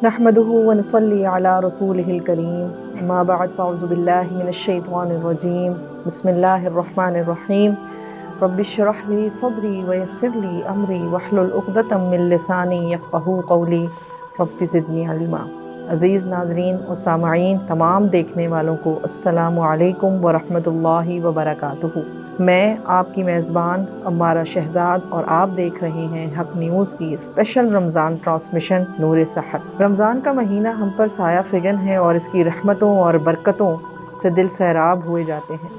نحمده ونصلي على رسوله الكريم اما بعد فاعوذ بالله من الشيطان الرجيم بسم الله الرحمن الرحيم رب اشرح لي صدري ويسر لي امري واحلل عقدة من لساني يفقهوا قولي رب زدني علما۔ عزیز ناظرین و سامعین، تمام دیکھنے والوں کو السلام علیکم ورحمۃ اللہ وبرکاتہ۔ میں آپ کی میزبان عمارہ شہزاد اور آپ دیکھ رہے ہیں حق نیوز کی اسپیشل رمضان ٹرانسمیشن نور صحت۔ رمضان کا مہینہ ہم پر سایہ فگن ہے اور اس کی رحمتوں اور برکتوں سے دل سیراب ہوئے جاتے ہیں۔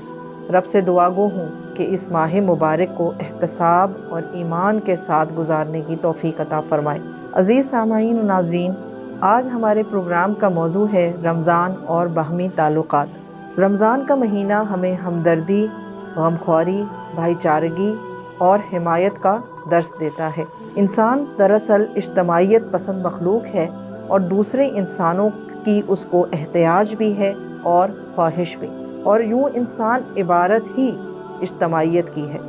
رب سے دعا گو ہوں کہ اس ماہ مبارک کو احتساب اور ایمان کے ساتھ گزارنے کی توفیق عطا فرمائے۔ عزیز سامعین و ناظرین، آج ہمارے پروگرام کا موضوع ہے رمضان اور باہمی تعلقات۔ رمضان کا مہینہ ہمیں ہمدردی، غمخواری، بھائی چارگی اور حمایت کا درس دیتا ہے۔ انسان دراصل اجتماعیت پسند مخلوق ہے اور دوسرے انسانوں کی اس کو احتیاج بھی ہے اور خواہش بھی، اور یوں انسان عبارت ہی اجتماعیت کی ہے۔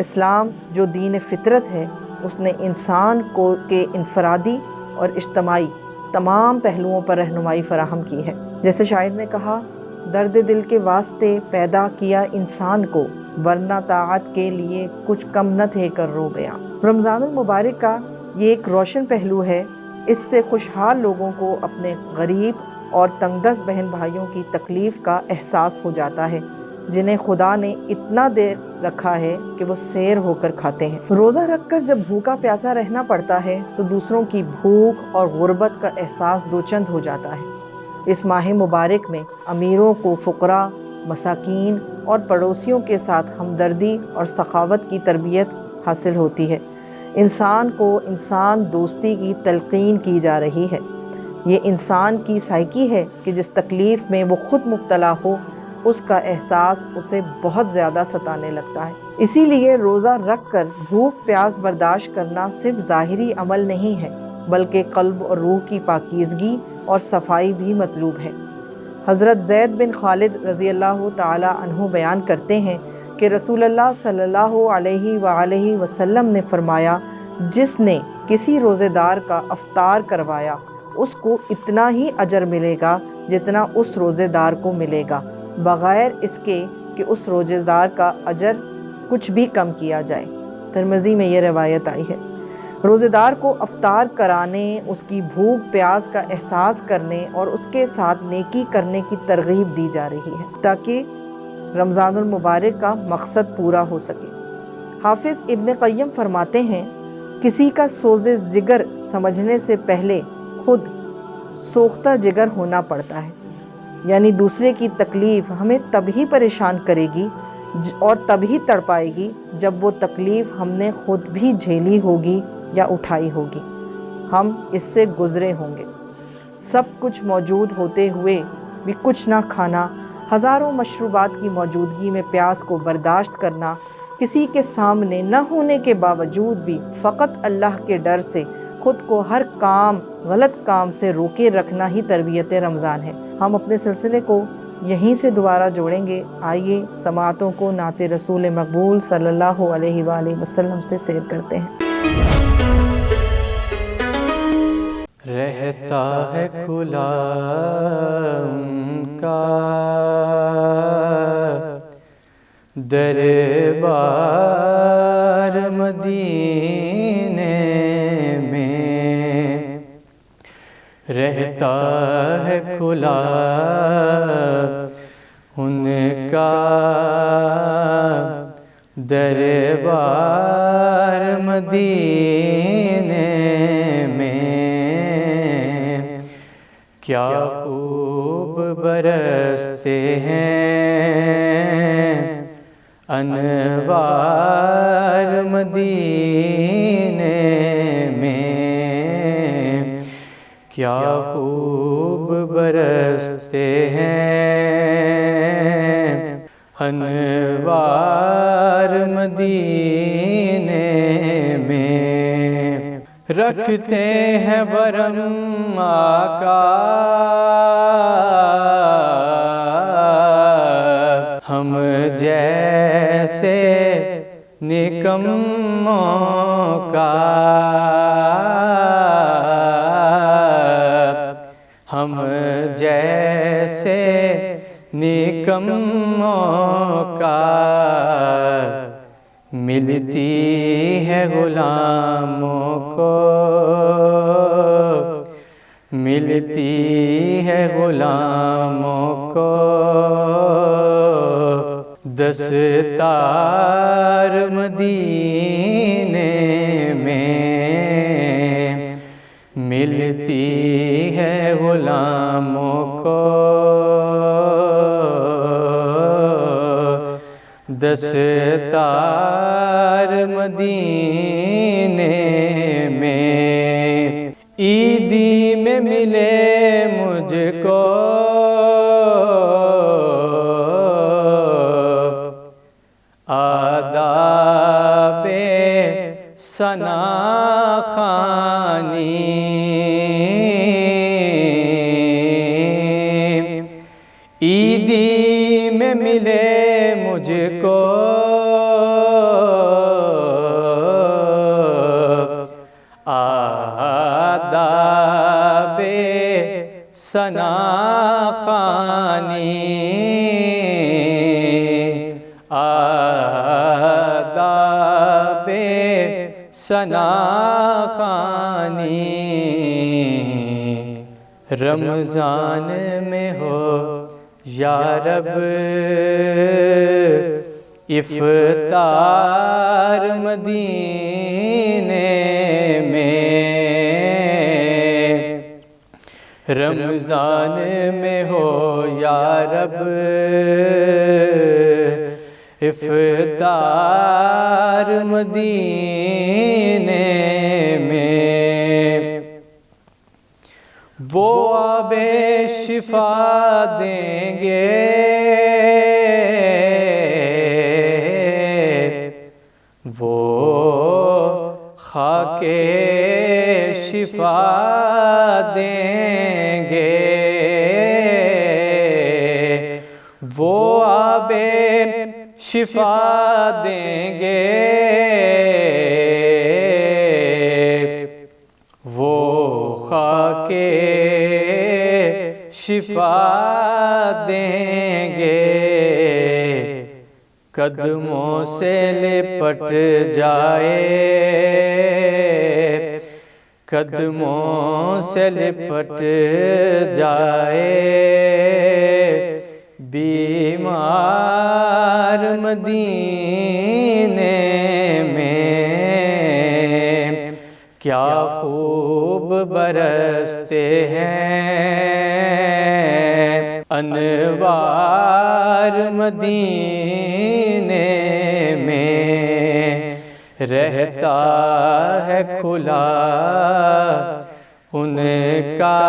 اسلام جو دین فطرت ہے، اس نے انسان کو کے انفرادی اور اجتماعی تمام پہلوؤں پر رہنمائی فراہم کی ہے۔ جیسے شاعر نے کہا، درد دل کے واسطے پیدا کیا انسان کو، ورنہ طاعت کے لیے کچھ کم نہ تھے کر رو بیاں۔ رمضان المبارک کا یہ ایک روشن پہلو ہے۔ اس سے خوشحال لوگوں کو اپنے غریب اور تنگ دست بہن بھائیوں کی تکلیف کا احساس ہو جاتا ہے، جنہیں خدا نے اتنا دے رکھا ہے کہ وہ سیر ہو کر کھاتے ہیں۔ روزہ رکھ کر جب بھوکا پیاسا رہنا پڑتا ہے تو دوسروں کی بھوک اور غربت کا احساس دوچند ہو جاتا ہے۔ اس ماہ مبارک میں امیروں کو فقراء، مساکین اور پڑوسیوں کے ساتھ ہمدردی اور سخاوت کی تربیت حاصل ہوتی ہے۔ انسان کو انسان دوستی کی تلقین کی جا رہی ہے۔ یہ انسان کی سائیکی ہے کہ جس تکلیف میں وہ خود مبتلا ہو، اس کا احساس اسے بہت زیادہ ستانے لگتا ہے۔ اسی لیے روزہ رکھ کر بھوک پیاس برداشت کرنا صرف ظاہری عمل نہیں ہے، بلکہ قلب اور روح کی پاکیزگی اور صفائی بھی مطلوب ہے۔ حضرت زید بن خالد رضی اللہ تعالی عنہ بیان کرتے ہیں کہ رسول اللہ صلی اللہ علیہ وآلہ وسلم نے فرمایا، جس نے کسی روزے دار کا افطار کروایا، اس کو اتنا ہی اجر ملے گا جتنا اس روزے دار کو ملے گا، بغیر اس کے کہ اس روزے دار کا اجر کچھ بھی کم کیا جائے۔ ترمذی میں یہ روایت آئی ہے۔ روزے دار کو افطار کرانے، اس کی بھوک پیاس کا احساس کرنے اور اس کے ساتھ نیکی کرنے کی ترغیب دی جا رہی ہے تاکہ رمضان المبارک کا مقصد پورا ہو سکے۔ حافظ ابن قیم فرماتے ہیں، کسی کا سوز جگر سمجھنے سے پہلے خود سوختہ جگر ہونا پڑتا ہے۔ یعنی دوسرے کی تکلیف ہمیں تب ہی پریشان کرے گی اور تب ہی تڑپائے گی جب وہ تکلیف ہم نے خود بھی جھیلی ہوگی یا اٹھائی ہوگی، ہم اس سے گزرے ہوں گے۔ سب کچھ موجود ہوتے ہوئے بھی کچھ نہ کھانا، ہزاروں مشروبات کی موجودگی میں پیاس کو برداشت کرنا، کسی کے سامنے نہ ہونے کے باوجود بھی فقط اللہ کے ڈر سے خود کو ہر کام، غلط کام سے روکے رکھنا ہی تربیت رمضان ہے۔ ہم اپنے سلسلے کو یہیں سے دوبارہ جوڑیں گے۔ آئیے سماعتوں کو نعت رسول مقبول صلی اللہ علیہ وآلہ وسلم سے سیر کرتے ہیں۔ رہتا ہے کھلا ان کا دربار مدینے میں، رہتا ہے کھلا ان کا دربار مدینے میں، کیا خوب برستے ہیں انوار مدینے میں، کیا خوب برستے ہیں انوار مدینے میں، رکھتے ہیں برم آقا ہم جیسے نکموں کا کم موقع ملتی ہے غلاموں کو، ملتی ہے غلاموں کو، دستار مدینے میں ملتی ہے غلاموں کو، دستار مدینے میں۔ عیدی میں ملے مجھ کو آداب ثنا خوانی، عیدی میں ملے مجھ کو آداب ثنا خوانی، آداب ثنا خوانی۔ رمضان میں ہو یا رب افطار مدینے میں، رمضان میں ہو یا رب افطار مدینے میں، وہ آب شفا دیں گے، وہ خاک شفا دیں گے، وہ آب شفا دیں گے، وہ خاک شفا دیں گے، قدموں سے لپٹ جائے، قدموں سے لپٹ جائے بیمار مدینے میں، کیا خوب برستے ہیں انوار مدینے میں، رہتا ہے کھلا ان کا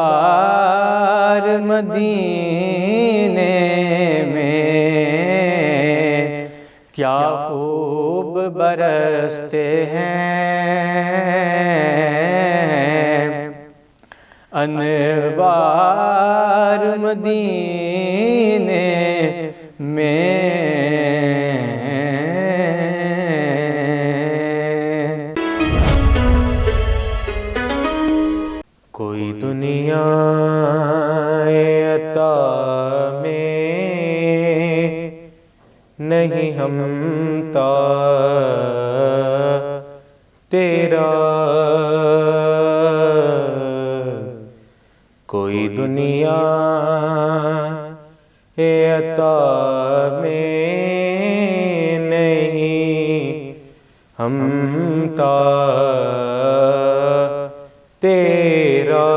دربار مدینے میں، کیا خوب برستے ہیں انوار مدینے میں۔ کوئی دنیا عطا میں نہیں ہمتا تیرا، کوئی دنیا عطا میں نہیں ہمتا تیرا،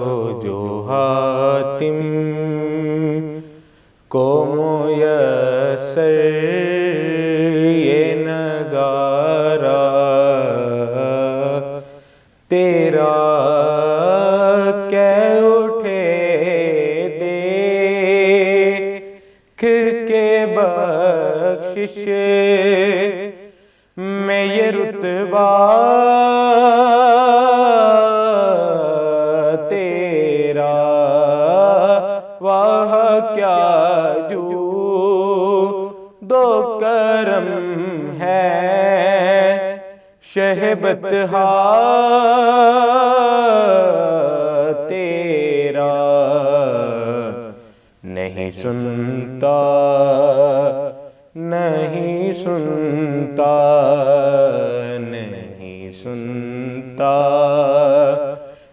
ہو جو حاتم کو میسر یہ نظارہ تیرا، کہہ اٹھے دیکھ کے بخشش میں یہ رتبہ تیرا، واہ کیا جو دو کرم ہے شہبت ہا تیرا نہیں سنتا نہیں سنتا نہیں سنتا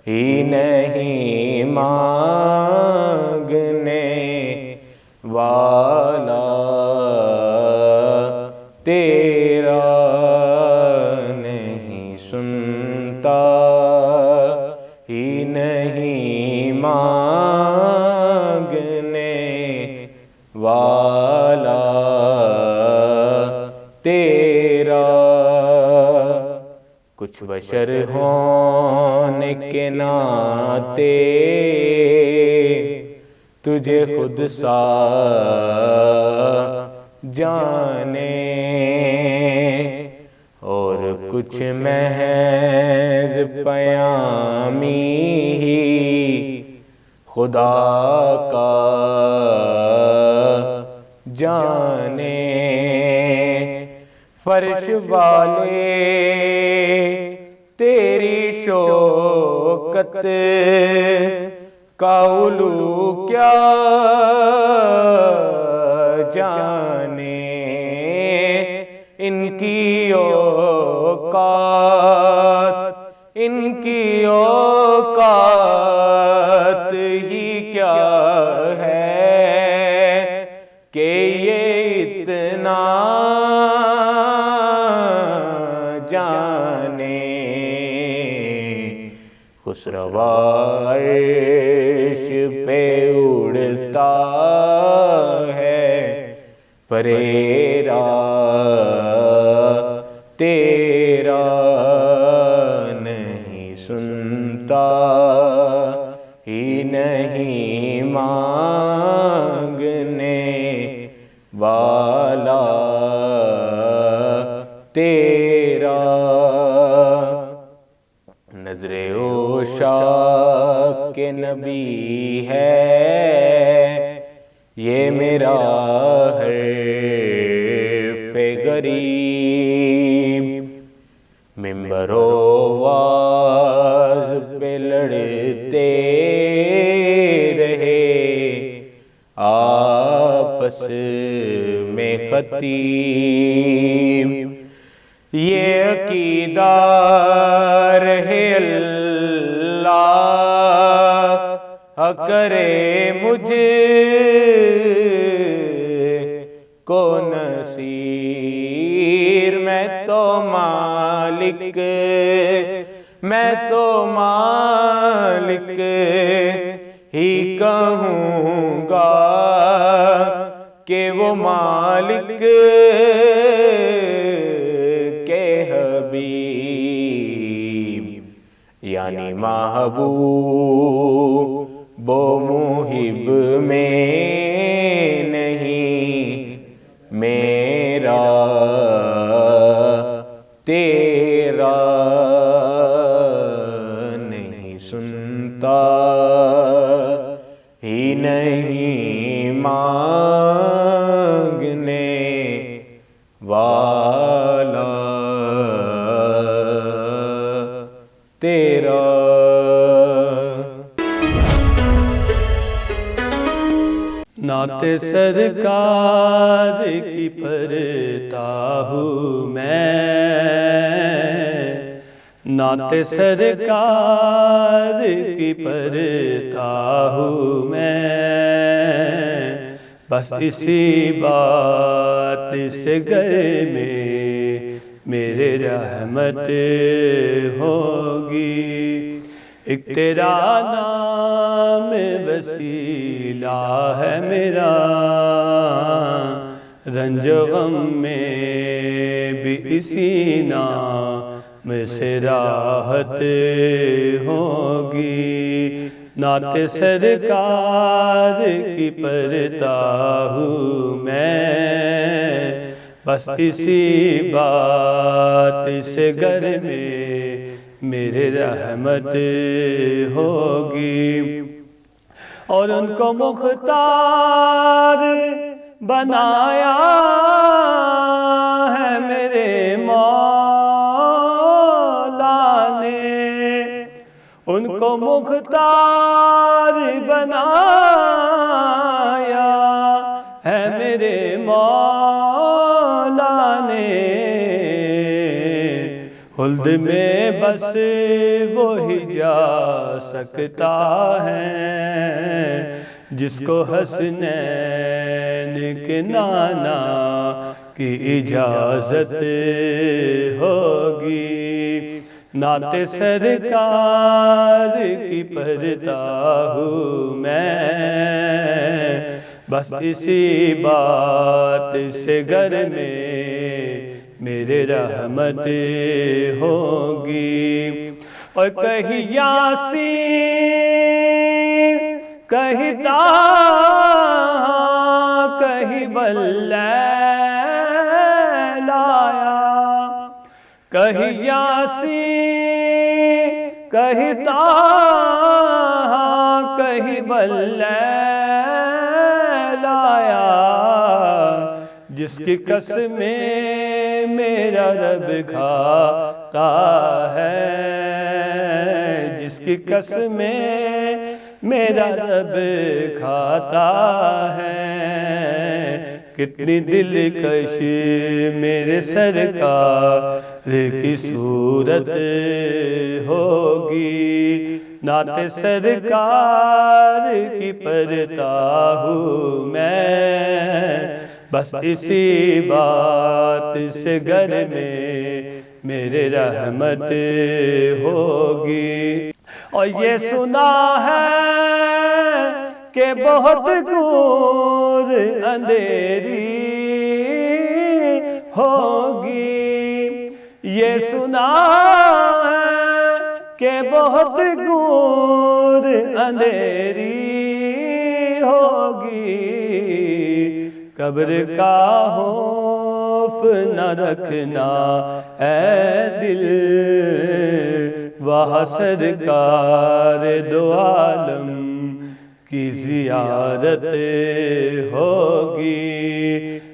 ہی نہیں مانگنے والا تیرا نہیں سنتا ہی نہیں مانگنے والا تیرا کچھ بشر ہونے کے ناطے تجھے خود سا جانے اور کچھ محض پیامی ہی خدا کا جانے فرش والے تیری شوکت کا علو کیا جانے ان کی اوقات ہی کیا ہے کہ یہ اتنا جانے خسروا عرش پہ اڑتا ہے پریرا تیرا نہیں سنتا ہی نہیں مانگنے والا تیرا نظر عشاق کے نبی ہے یہ میرا حرف غریب ممبر و واز پہ لڑتے رہے آپس میں خطیب یہ عقیدہ رہے اللہ کرے مجھ کو نصیر میں تو مالک ہی کہوں گا کہ وہ مالک کے حبیب یعنی محبوب و محب میں نہیں میرا تیرا نہیں سنتا ہی نہیں مانگنے والا تیرا نعت سرکار کی پڑھتا ہوں میں نعت سرکار کی پڑھتا ہوں میں بس اسی بات سے گھر میں میرے رحمت ہوگی ایک تیرا نام وسیلہ ہے میرا رنج و غم میں بھی اسی نام سے راحت ہوگی نعت سرکار کی پڑھتا ہوں میں بس اسی بات سے گھر میں میرے رحمت ہوگی اور ان کو مختار بنایا ہے میرے مولا مختار بنایا ہے میرے مولا نے، خلد میں بس وہی جا سکتا ہے جس کو حسنین کے نانا کی اجازت ہوگی۔ نعت سرکار کی پڑھتا ہوں میں، بس اسی بات سے گھر میں میرے رحمت ہوگی۔ اور کہیں یاسین، کہیں طٰہٰ، کہیں واللیل آیا، کہیں یاسین، کہیں طٰہٰ، کہیں واللیل آیا، جس کی قسمیں میرا رب کھاتا ہے، جس کی قسمیں میرا رب کھاتا ہے۔ کتنی دلکش میرے سرکار کی صورت ہوگی، نعت سرکار کی پڑھتا ہوں میں، بس اسی بات سے گھر میں میرے رحمت ہوگی۔ اور یہ سنا ہے کہ بہت گور اندھیری ہوگی، یہ سنا ہے کہ بہت گور اندھیری ہوگی، قبر کا خوف نہ رکھنا اے دل، وہاں سرکار دو عالم کی زیارت ہوگی۔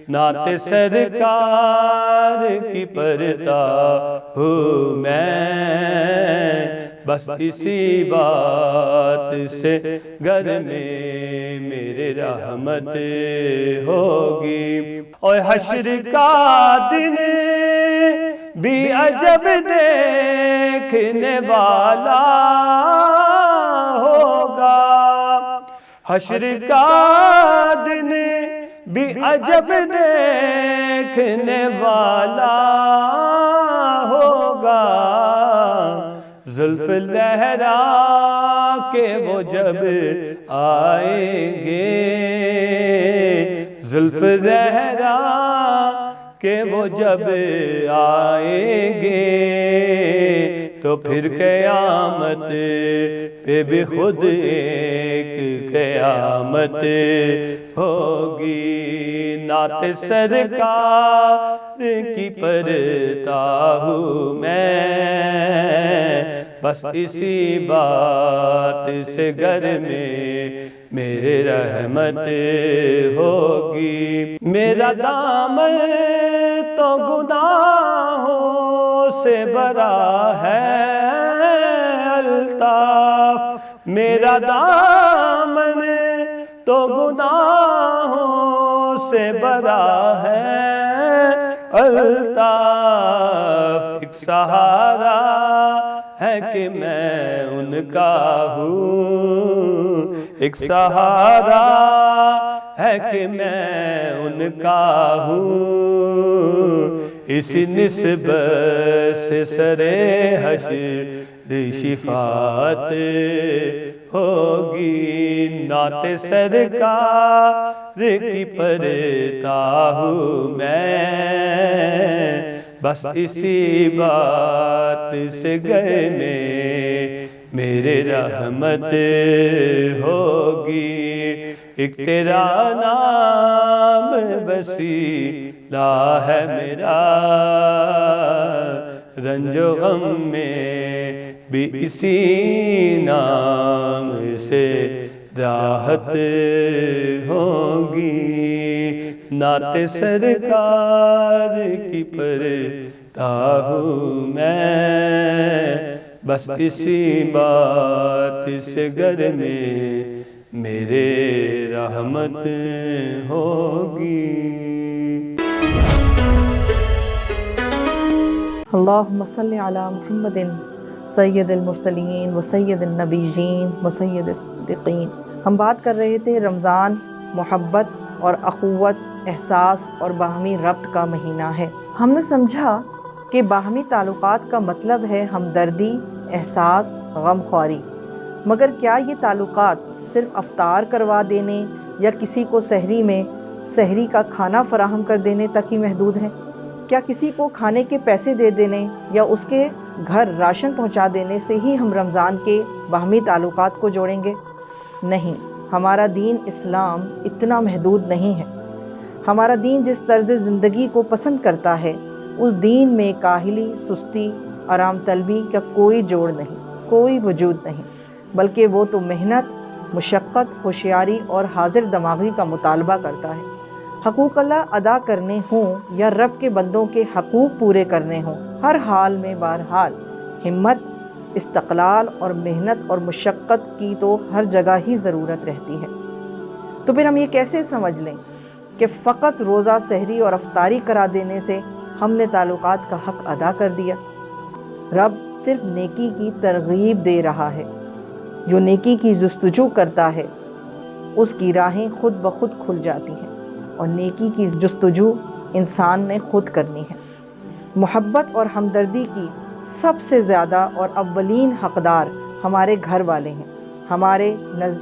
نعت سرکار کی پڑھتا ہوں میں، بس اسی بات سے گھر میں میرے رحمت ہوگی۔ اور حشر کا دن بھی عجب دیکھنے والا ہوگا، حشر کا دن بھی عجب دیکھنے والا ہوگا، زلف لہرا کے وہ جب آئیں گے، زلف لہرا کہ وہ جب آئیں گے، تو پھر قیامت پہ بھی خود ایک قیامت ہوگی۔ نعت سرکار کی پڑھتا ہوں میں، بس اسی بات سے گھر میں میرے رحمت ہوگی۔ میرا دامن تو گناہوں سے بھرا ہے الطاف، میرا دامن تو گناہوں سے بھرا ہے الطاف، ایک سہارا ہے کہ میں ان کا ہوں، ایک سہارا ہے کہ میں ان کا ہوں، اسی نسبت سے سرے حشر شفاعت ہوگی۔ نعت سرکار کی پڑھتا ہوں میں، بس اسی بات سے گھر میں میرے رحمت ہوگی۔ ایک تیرا نام وسیلہ ہے میرا، رنج و غم میں بھی اسی نام سے راحت ہوگی۔ نعت سرکار کی پڑھتا ہوں میں، بس اسی بات سے گھر میں میرے رحمت ہوگی۔ اللہم صلی علی محمد سید المرسلین و سید النبیین و سید الصدیقین۔ ہم بات کر رہے تھے رمضان محبت اور اخوت، احساس اور باہمی ربط کا مہینہ ہے۔ ہم نے سمجھا کہ باہمی تعلقات کا مطلب ہے ہمدردی، احساس، غم خواری، مگر کیا یہ تعلقات صرف افطار کروا دینے یا کسی کو سحری میں سحری کا کھانا فراہم کر دینے تک ہی محدود ہیں؟ کیا کسی کو کھانے کے پیسے دے دینے یا اس کے گھر راشن پہنچا دینے سے ہی ہم رمضان کے باہمی تعلقات کو جوڑیں گے؟ نہیں، ہمارا دین اسلام اتنا محدود نہیں ہے۔ ہمارا دین جس طرز زندگی کو پسند کرتا ہے، اس دین میں کاہلی، سستی، آرام طلبی کا کوئی جوڑ نہیں، کوئی وجود نہیں، بلکہ وہ تو محنت، مشقت، ہوشیاری اور حاضر دماغی کا مطالبہ کرتا ہے۔ حقوق اللہ ادا کرنے ہوں یا رب کے بندوں کے حقوق پورے کرنے ہوں، ہر حال میں بہرحال ہمت، استقلال اور محنت اور مشقت کی تو ہر جگہ ہی ضرورت رہتی ہے۔ تو پھر ہم یہ کیسے سمجھ لیں کہ فقط روزہ سحری اور افطاری کرا دینے سے ہم نے تعلقات کا حق ادا کر دیا؟ رب صرف نیکی کی ترغیب دے رہا ہے۔ جو نیکی کی جستجو کرتا ہے اس کی راہیں خود بخود کھل جاتی ہیں، اور نیکی کی جستجو انسان نے خود کرنی ہے۔ محبت اور ہمدردی کی سب سے زیادہ اور اولین حقدار ہمارے گھر والے ہیں، ہمارے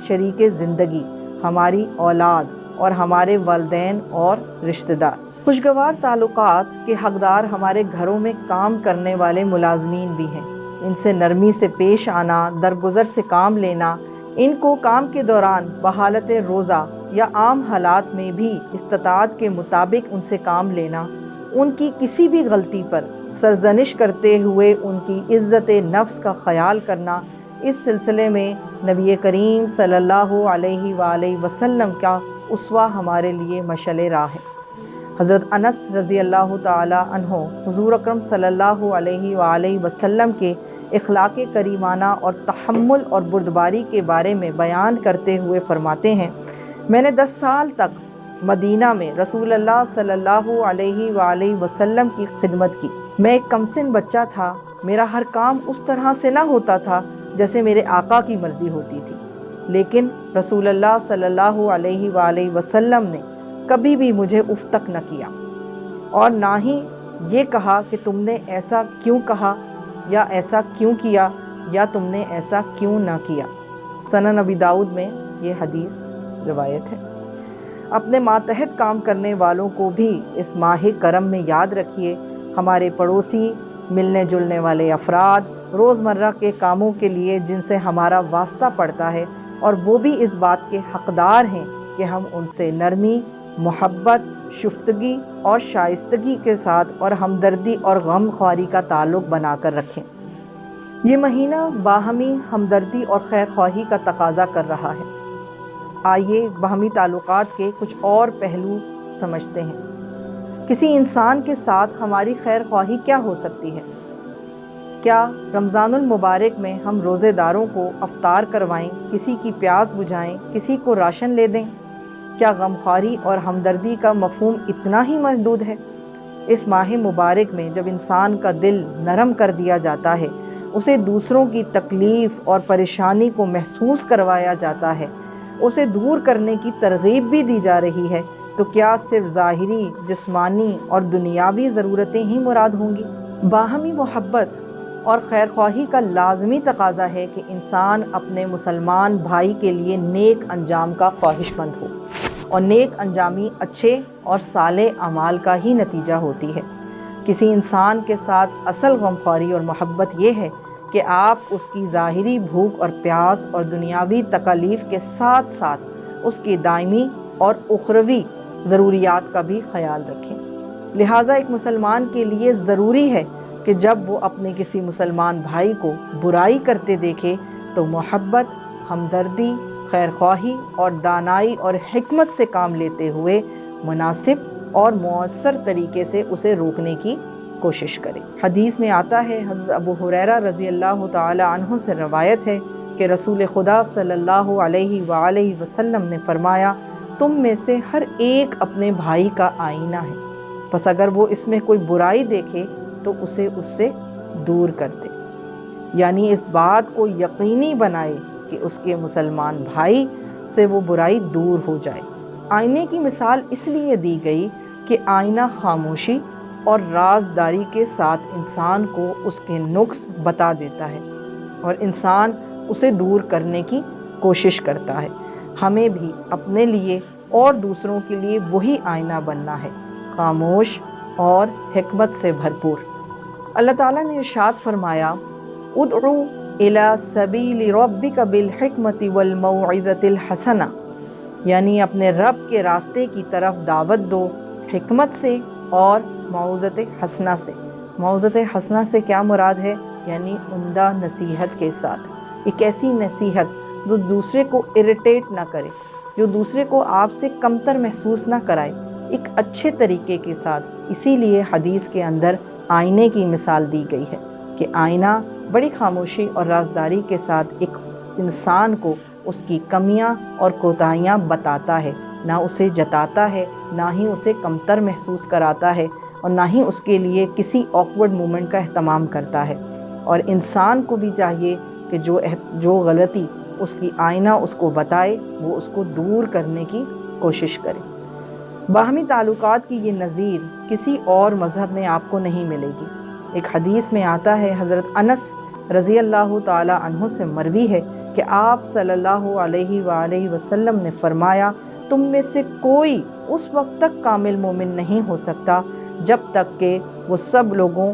شریک زندگی، ہماری اولاد اور ہمارے والدین اور رشتہ دار۔ خوشگوار تعلقات کے حقدار ہمارے گھروں میں کام کرنے والے ملازمین بھی ہیں۔ ان سے نرمی سے پیش آنا، درگزر سے کام لینا، ان کو کام کے دوران بحالت روزہ یا عام حالات میں بھی استطاعت کے مطابق ان سے کام لینا، ان کی کسی بھی غلطی پر سرزنش کرتے ہوئے ان کی عزت نفس کا خیال کرنا، اس سلسلے میں نبی کریم صلی اللہ علیہ وآلہ وسلم کا اسوہ ہمارے لیے مشعل راہ ہے۔ حضرت انس رضی اللہ تعالی عنہ حضور اکرم صلی اللہ علیہ وآلہ وسلم کے اخلاق کریمانہ اور تحمل اور بردباری کے بارے میں بیان کرتے ہوئے فرماتے ہیں، میں نے 10 سال تک مدینہ میں رسول اللہ صلی اللہ علیہ وآلہ وسلم کی خدمت کی۔ میں ایک کمسن بچہ تھا، میرا ہر کام اس طرح سے نہ ہوتا تھا جیسے میرے آقا کی مرضی ہوتی تھی، لیکن رسول اللہ صلی اللہ علیہ وآلہ وسلم نے کبھی بھی مجھے اف تک نہ کیا، اور نہ ہی یہ کہا کہ تم نے ایسا کیوں کہا یا ایسا کیوں کیا یا تم نے ایسا کیوں نہ کیا۔ سنن ابی داؤد میں یہ حدیث روایت ہے۔ اپنے ماتحت کام کرنے والوں کو بھی اس ماہ کرم میں یاد رکھیے۔ ہمارے پڑوسی، ملنے جلنے والے افراد، روزمرہ کے کاموں کے لیے جن سے ہمارا واسطہ پڑتا ہے، اور وہ بھی اس بات کے حقدار ہیں کہ ہم ان سے نرمی، محبت، شفتگی اور شائستگی کے ساتھ اور ہمدردی اور غم خواری کا تعلق بنا کر رکھیں۔ یہ مہینہ باہمی ہمدردی اور خیر خواہی کا تقاضا کر رہا ہے۔ آئیے باہمی تعلقات کے کچھ اور پہلو سمجھتے ہیں۔ کسی انسان کے ساتھ ہماری خیر خواہی کیا ہو سکتی ہے؟ کیا رمضان المبارک میں ہم روزے داروں کو افطار کروائیں، کسی کی پیاس بجھائیں، کسی کو راشن لے دیں؟ کیا غمخواری اور ہمدردی کا مفہوم اتنا ہی محدود ہے؟ اس ماہ مبارک میں جب انسان کا دل نرم کر دیا جاتا ہے، اسے دوسروں کی تکلیف اور پریشانی کو محسوس کروایا جاتا ہے، اسے دور کرنے کی ترغیب بھی دی جا رہی ہے، تو کیا صرف ظاہری، جسمانی اور دنیاوی ضرورتیں ہی مراد ہوں گی؟ باہمی محبت اور خیر خواہی کا لازمی تقاضا ہے کہ انسان اپنے مسلمان بھائی کے لیے نیک انجام کا خواہش مند ہو، اور نیک انجامی اچھے اور صالح اعمال کا ہی نتیجہ ہوتی ہے۔ کسی انسان کے ساتھ اصل غمخواری اور محبت یہ ہے کہ آپ اس کی ظاہری بھوک اور پیاس اور دنیاوی تکالیف کے ساتھ ساتھ اس کی دائمی اور اخروی ضروریات کا بھی خیال رکھیں۔ لہٰذا ایک مسلمان کے لیے ضروری ہے کہ جب وہ اپنے کسی مسلمان بھائی کو برائی کرتے دیکھے تو محبت، ہمدردی، خیر خواہی اور دانائی اور حکمت سے کام لیتے ہوئے مناسب اور مؤثر طریقے سے اسے روکنے کی کوشش کرے۔ حدیث میں آتا ہے، حضرت ابو ہریرہ رضی اللہ تعالی عنہ سے روایت ہے کہ رسول خدا صلی اللہ علیہ وآلہ وسلم نے فرمایا، تم میں سے ہر ایک اپنے بھائی کا آئینہ ہے، پس اگر وہ اس میں کوئی برائی دیکھے تو اسے اس سے دور کر دے، یعنی اس بات کو یقینی بنائے کہ اس کے مسلمان بھائی سے وہ برائی دور ہو جائے۔ آئینے کی مثال اس لیے دی گئی کہ آئینہ خاموشی اور رازداری کے ساتھ انسان کو اس کے نقص بتا دیتا ہے اور انسان اسے دور کرنے کی کوشش کرتا ہے۔ ہمیں بھی اپنے لیے اور دوسروں کے لیے وہی آئینہ بننا ہے، خاموش اور حکمت سے بھرپور۔ اللہ تعالیٰ نے ارشاد فرمایا، ادعو الی سبیل ربک بالحکمت والموعظۃ الحسنہ، یعنی اپنے رب کے راستے کی طرف دعوت دو حکمت سے اور موعظت حسنہ سے۔ موعظت حسنہ سے کیا مراد ہے؟ یعنی عمدہ نصیحت کے ساتھ، ایک ایسی نصیحت جو دوسرے کو اریٹیٹ نہ کرے، جو دوسرے کو آپ سے کمتر محسوس نہ کرائے، ایک اچھے طریقے کے ساتھ۔ اسی لیے حدیث کے اندر آئینے کی مثال دی گئی ہے کہ آئینہ بڑی خاموشی اور رازداری کے ساتھ ایک انسان کو اس کی کمیاں اور کوتاہیاں بتاتا ہے، نہ اسے جتاتا ہے، نہ ہی اسے کمتر محسوس کراتا ہے، اور نہ ہی اس کے لیے کسی آکورڈ مومنٹ کا اہتمام کرتا ہے۔ اور انسان کو بھی چاہیے کہ جو غلطی اس کی آئینہ اس کو بتائے وہ اس کو دور کرنے کی کوشش کرے۔ باہمی تعلقات کی یہ نظیر کسی اور مذہب میں آپ کو نہیں ملے گی۔ ایک حدیث میں آتا ہے، حضرت انس رضی اللہ تعالی عنہ سے مروی ہے کہ آپ صلی اللہ علیہ وآلہ وسلم نے فرمایا، تم میں سے کوئی اس وقت تک کامل مومن نہیں ہو سکتا جب تک کہ وہ سب لوگوں،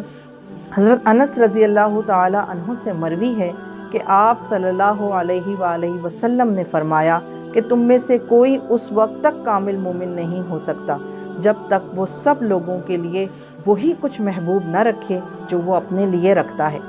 حضرت انس رضی اللہ تعالی عنہ سے مروی ہے کہ آپ صلی اللہ علیہ وآلہ وسلم نے فرمایا کہ تم میں سے کوئی اس وقت تک کامل مومن نہیں ہو سکتا جب تک وہ سب لوگوں کے لیے وہی کچھ محبوب نہ رکھے جو وہ اپنے لیے رکھتا ہے،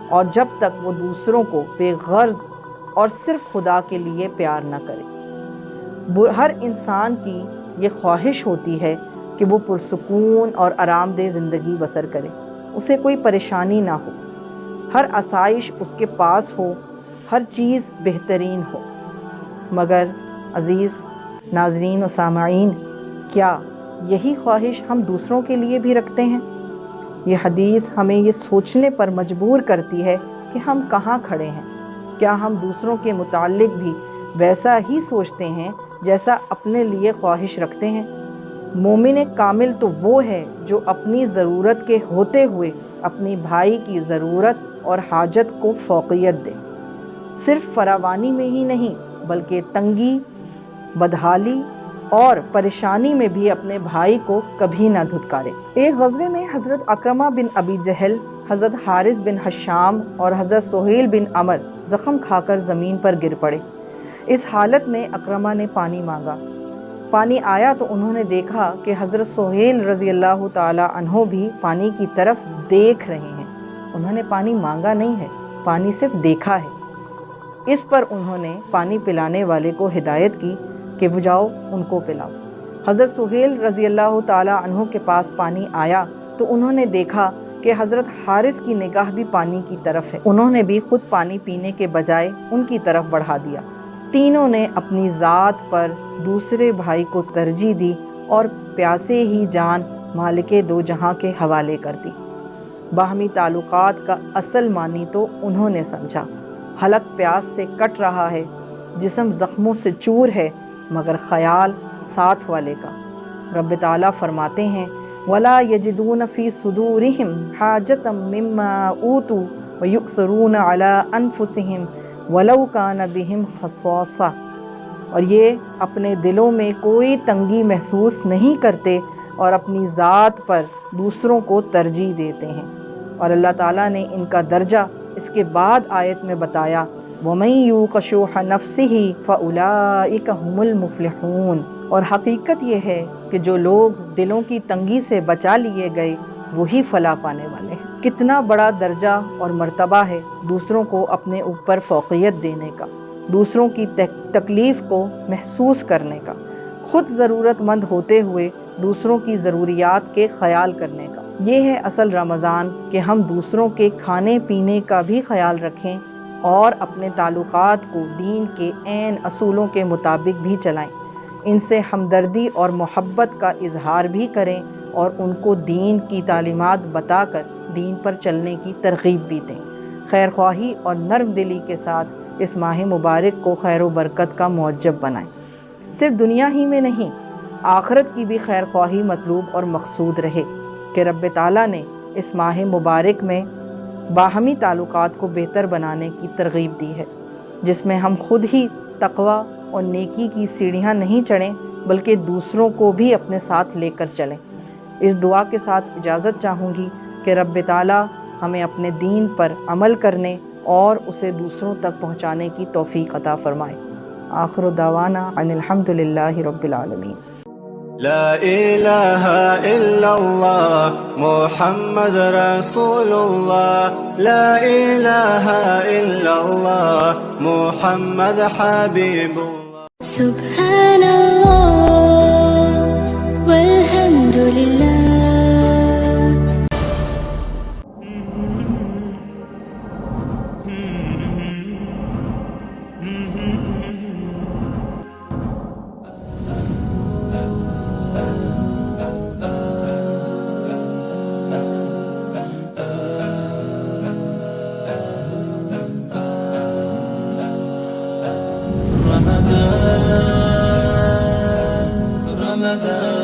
اور جب تک وہ دوسروں کو بے غرض اور صرف خدا کے لیے پیار نہ کرے۔ ہر انسان کی یہ خواہش ہوتی ہے کہ وہ پرسکون اور آرام دہ زندگی بسر کرے، اسے کوئی پریشانی نہ ہو، ہر آسائش اس کے پاس ہو، ہر چیز بہترین ہو۔ مگر عزیز ناظرین و سامعین، کیا یہی خواہش ہم دوسروں کے لیے بھی رکھتے ہیں؟ یہ حدیث ہمیں یہ سوچنے پر مجبور کرتی ہے کہ ہم کہاں کھڑے ہیں۔ کیا ہم دوسروں کے متعلق بھی ویسا ہی سوچتے ہیں جیسا اپنے لیے خواہش رکھتے ہیں؟ مومن کامل تو وہ ہے جو اپنی ضرورت کے ہوتے ہوئے اپنی بھائی کی ضرورت اور حاجت کو فوقیت دے، صرف فراوانی میں ہی نہیں بلکہ تنگی، بدحالی اور پریشانی میں بھی اپنے بھائی کو کبھی نہ دھتکارے۔ ایک غزوے میں حضرت اکرمہ بن ابی جہل، حضرت حارث بن حشام اور حضرت سہیل بن عمر زخم کھا کر زمین پر گر پڑے۔ اس حالت میں اکرمہ نے پانی مانگا، پانی آیا تو انہوں نے دیکھا کہ حضرت سہیل رضی اللہ تعالی عنہ بھی پانی کی طرف دیکھ رہے ہیں۔ انہوں نے پانی مانگا نہیں ہے، پانی صرف دیکھا ہے۔ اس پر انہوں نے پانی پلانے والے کو ہدایت کی کہ وہ جاؤ ان کو پلاؤ۔ حضرت سہیل رضی اللہ تعالی عنہ کے پاس پانی آیا تو انہوں نے دیکھا کہ حضرت حارث کی نگاہ بھی پانی کی طرف ہے۔ انہوں نے بھی خود پانی پینے کے بجائے ان کی طرف بڑھا دیا۔ تینوں نے اپنی ذات پر دوسرے بھائی کو ترجیح دی اور پیاسے ہی جان مالک دو جہاں کے حوالے کر دی۔ باہمی تعلقات کا اصل معنی تو انہوں نے سمجھا۔ حلق پیاس سے کٹ رہا ہے، جسم زخموں سے چور ہے، مگر خیال ساتھ والے کا۔ رب تعالیٰ فرماتے ہیں، وَلَا يَجِدُونَ فِي صُدُورِهِمْ حَاجَةً مِّمَّا أُوتُوا وَيُؤْثِرُونَ عَلَىٰ أَنفُسِهِمْ وَلَوْ كَانَ بِهِمْ خَصَاصَةٌ، اور یہ اپنے دلوں میں کوئی تنگی محسوس نہیں کرتے اور اپنی ذات پر دوسروں کو ترجیح دیتے ہیں۔ اور اللہ تعالیٰ نے ان کا درجہ اس کے بعد آیت میں بتایا، وَمَن يُوقَ شُحَّ نَفْسِهِ فَأُولَٰئِكَ هُمُ الْمُفْلِحُونَ، اور حقیقت یہ ہے کہ جو لوگ دلوں کی تنگی سے بچا لیے گئے وہی فلاح پانے والے ہیں۔ کتنا بڑا درجہ اور مرتبہ ہے دوسروں کو اپنے اوپر فوقیت دینے کا، دوسروں کی تکلیف کو محسوس کرنے کا، خود ضرورت مند ہوتے ہوئے دوسروں کی ضروریات کے خیال کرنے کا۔ یہ ہے اصل رمضان کہ ہم دوسروں کے کھانے پینے کا بھی خیال رکھیں اور اپنے تعلقات کو دین کے عین اصولوں کے مطابق بھی چلائیں، ان سے ہمدردی اور محبت کا اظہار بھی کریں اور ان کو دین کی تعلیمات بتا کر دین پر چلنے کی ترغیب بھی دیں۔ خیر خواہی اور نرم دلی کے ساتھ اس ماہ مبارک کو خیر و برکت کا موجب بنائیں۔ صرف دنیا ہی میں نہیں، آخرت کی بھی خیر خواہی مطلوب اور مقصود رہے کہ رب تعالیٰ نے اس ماہ مبارک میں باہمی تعلقات کو بہتر بنانے کی ترغیب دی ہے، جس میں ہم خود ہی تقوی اور نیکی کی سیڑھیاں نہیں چڑھیں بلکہ دوسروں کو بھی اپنے ساتھ لے کر چلیں۔ اس دعا کے ساتھ اجازت چاہوں گی کہ رب تعالیٰ ہمیں اپنے دین پر عمل کرنے اور اسے دوسروں تک پہنچانے کی توفیق عطا فرمائے۔ آخر دعوانا ان الحمد للہ رب العالمین۔ لا إله إلا الله محمد رسول الله، لا إله إلا الله محمد حبيب الله۔ سبحان الله والحمد لله۔ رمضان